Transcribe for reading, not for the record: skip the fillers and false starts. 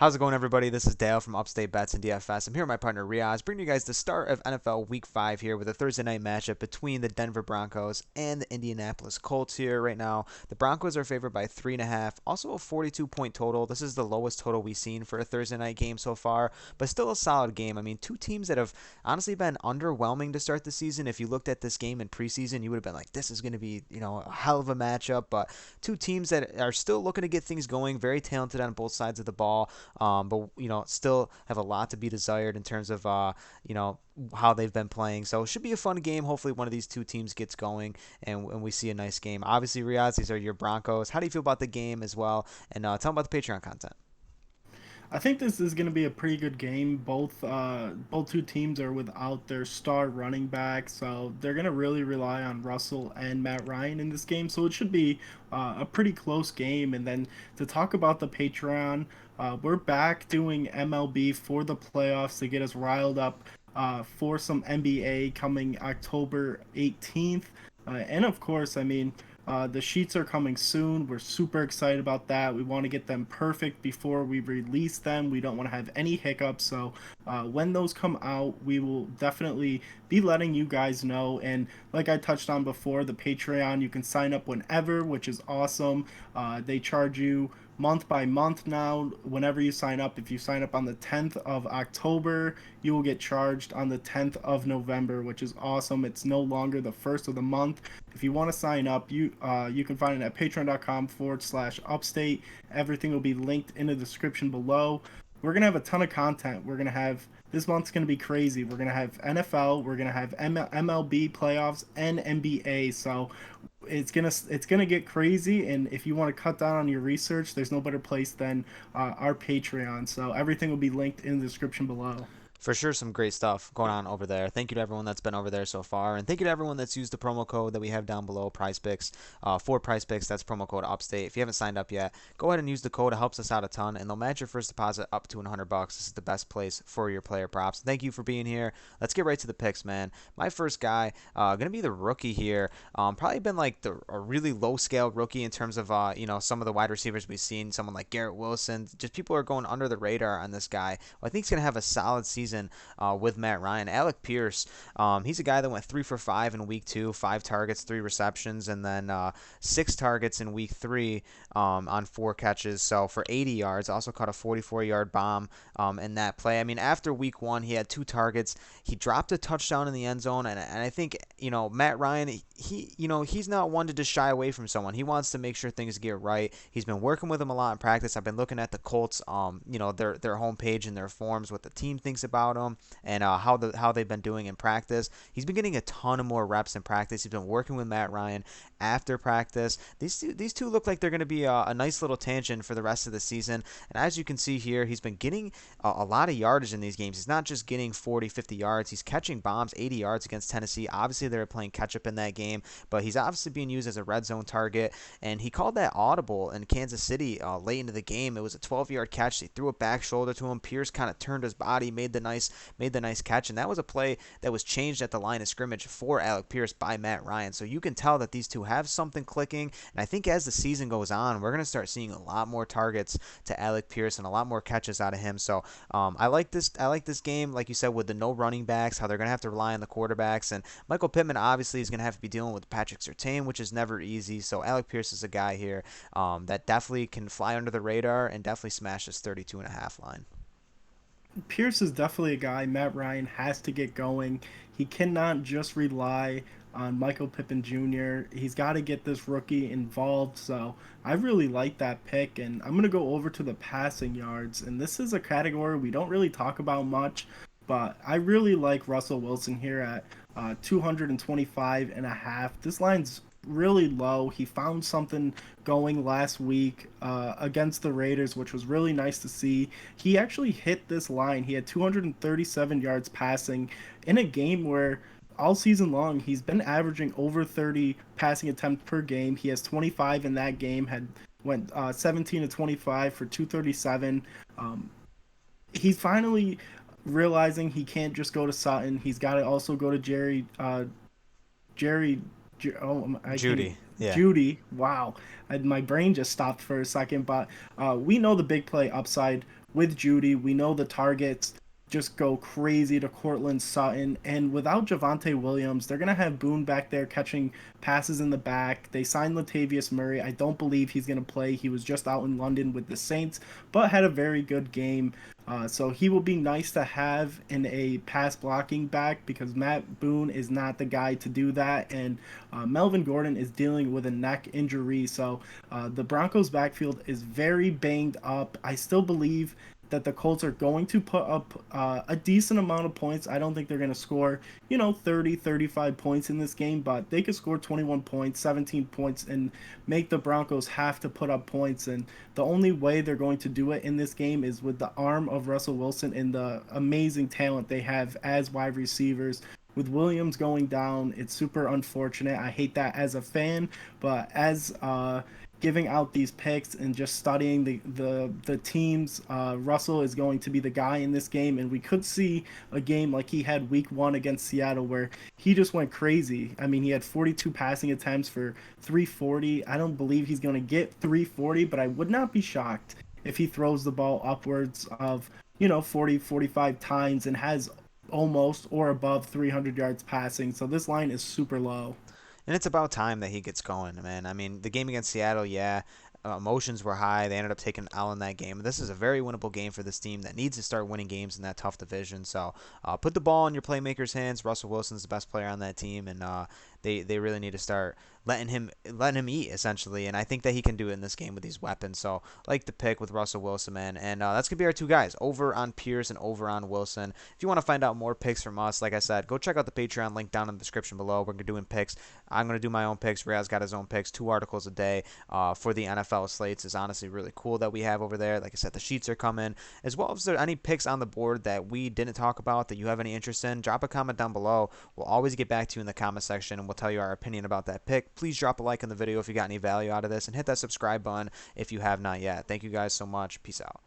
How's it going, everybody? This is Dale from Upstate Bets and DFS. I'm here with my partner Reoz, bringing you guys the start of NFL Week 5 here with a Thursday night matchup between the Denver Broncos and the Indianapolis Colts here right now. The Broncos are favored by 3.5, also a 42-point total. This is the lowest total we've seen for a Thursday night game so far, but still a solid game. I mean, two teams that have honestly been underwhelming to start the season. If you looked at this game in preseason, you would have been like, this is going to be, a hell of a matchup, but two teams that are still looking to get things going, very talented on both sides of the ball. But still have a lot to be desired in terms of how they've been playing. So it should be a fun game. Hopefully, one of these two teams gets going and we see a nice game. Obviously, Riaz, these are your Broncos. How do you feel about the game as well? And tell them about the Patreon content. I think this is going to be a pretty good game. Both two teams are without their star running back, so they're going to really rely on Russell and Matt Ryan in this game. So it should be a pretty close game. And then to talk about the Patreon, we're back doing MLB for the playoffs to get us riled up for some NBA coming October 18th. And of course, I mean, the sheets are coming soon. We're super excited about that. We want to get them perfect before we release them. We don't want to have any hiccups. So when those come out, we will definitely be letting you guys know. And like I touched on before, the Patreon, you can sign up whenever, which is awesome. They charge you month by month now whenever you sign up. If you sign up on the 10th of October, you will get charged on the 10th of November, which is awesome. It's no longer the first of the month. If you want to sign up, you can find it at patreon.com/upstate. Everything will be linked in the description below. We're gonna have a ton of content. We're gonna have this month's gonna be crazy. We're gonna have NFL. We're gonna have MLB playoffs and NBA. So it's gonna get crazy. And if you want to cut down on your research, there's no better place than our Patreon. So everything will be linked in the description below. For sure, some great stuff going on over there. Thank you to everyone that's been over there so far, and thank you to everyone that's used the promo code that we have down below, Prize Picks. For Prize Picks, that's promo code Upstate. If you haven't signed up yet, go ahead and use the code. It helps us out a ton, and they'll match your first deposit up to $100. This is the best place for your player props. Thank you for being here. Let's get right to the picks, man. My first guy, gonna be the rookie here. Probably been like a really low scale rookie in terms of some of the wide receivers we've seen. Someone like Garrett Wilson. Just people are going under the radar on this guy. Well, I think he's gonna have a solid season with Matt Ryan. Alec Pierce, he's a guy that went 3 for 5 in week 2, 5 targets, 3 receptions, and then 6 targets in week 3 on 4 catches. So for 80 yards, also caught a 44-yard bomb in that play. I mean, after week 1, he had 2 targets. He dropped a touchdown in the end zone, and I think, Matt Ryan, he's not one to just shy away from someone. He wants to make sure things get right. He's been working with him a lot in practice. I've been looking at the Colts, their homepage and their forms, what the team thinks about him, and how they've been doing in practice. He's been getting a ton of more reps in practice. He's been working with Matt Ryan after practice. These two look like they're going to be a nice little tangent for the rest of the season. And as you can see here, he's been getting a lot of yardage in these games. He's not just getting 40, 50 yards. He's catching bombs, 80 yards against Tennessee. Obviously, they were playing catch up in that game, but he's obviously being used as a red zone target. And he called that audible in Kansas City late into the game. It was a 12-yard catch. They threw a back shoulder to him. Pierce kind of turned his body, made the nice catch, and that was a play that was changed at the line of scrimmage for Alec Pierce by Matt Ryan. So you can tell that these two have something clicking, and I think as the season goes on, we're going to start seeing a lot more targets to Alec Pierce and a lot more catches out of him. So I like this game, like you said, with the no running backs, how they're going to have to rely on the quarterbacks, and Michael Pittman obviously is going to have to be dealing with Patrick Surtain, which is never easy. So Alec Pierce is a guy here that definitely can fly under the radar and definitely smash this 32.5 line. Pierce is definitely a guy Matt Ryan has to get going. He cannot just rely on Michael Pippen Jr. He's got to get this rookie involved. So I really like that pick. And I'm going to go over to the passing yards. And this is a category we don't really talk about much, but I really like Russell Wilson here at 225 and a half. This line's really low. He found something going last week against the Raiders, which was really nice to see. He actually hit this line. He had 237 yards passing in a game where all season long he's been averaging over 30 passing attempts per game. He has 25 in that game. Had went 17 to 25 for 237. He's finally realizing he can't just go to Sutton. He's got to also go to Jerry. Oh, I can Judy, yeah. Judy. Wow, my brain just stopped for a second. But we know the big play upside with Judy. We know the targets just go crazy to Cortland Sutton. And without Javonte Williams, they're going to have Boone back there catching passes in the back. They signed Latavius Murray. I don't believe he's going to play. He was just out in London with the Saints, but had a very good game. So he will be nice to have in a pass blocking back because Matt Boone is not the guy to do that. And Melvin Gordon is dealing with a neck injury. So the Broncos backfield is very banged up. I still believe that the Colts are going to put up a decent amount of points. I don't think they're going to score, 30, 35 points in this game, but they could score 21 points, 17 points, and make the Broncos have to put up points. And the only way they're going to do it in this game is with the arm of Russell Wilson and the amazing talent they have as wide receivers. With Williams going down, it's super unfortunate. I hate that as a fan, but as giving out these picks and just studying the teams. Russell is going to be the guy in this game, and we could see a game like he had Week 1 against Seattle where he just went crazy. I mean, he had 42 passing attempts for 340. I don't believe he's going to get 340, but I would not be shocked if he throws the ball upwards of 40, 45 times and has almost or above 300 yards passing. So this line is super low. And it's about time that he gets going, man. I mean, the game against Seattle, yeah, emotions were high. They ended up taking an L in that game. This is a very winnable game for this team that needs to start winning games in that tough division. So put the ball in your playmakers' hands. Russell Wilson's the best player on that team, and they really need to start letting him eat essentially. And I think that he can do it in this game with these weapons. So like the pick with Russell Wilson, man. And that's gonna be our two guys over on Pierce and over on Wilson. If you want to find out more picks from us, like I said, go check out the Patreon link down in the description below. We're doing picks. I'm gonna do my own picks. Reoz got his own picks. 2 articles a day for the NFL slates is honestly really cool that we have over there. Like I said, the sheets are coming, as well as there any picks on the board that we didn't talk about that you have any interest in. Drop a comment down below. We'll always get back to you in the comment section, and we'll tell you our opinion about that pick. Please drop a like in the video if you got any value out of this, and hit that subscribe button if you have not yet. Thank you guys so much. Peace out.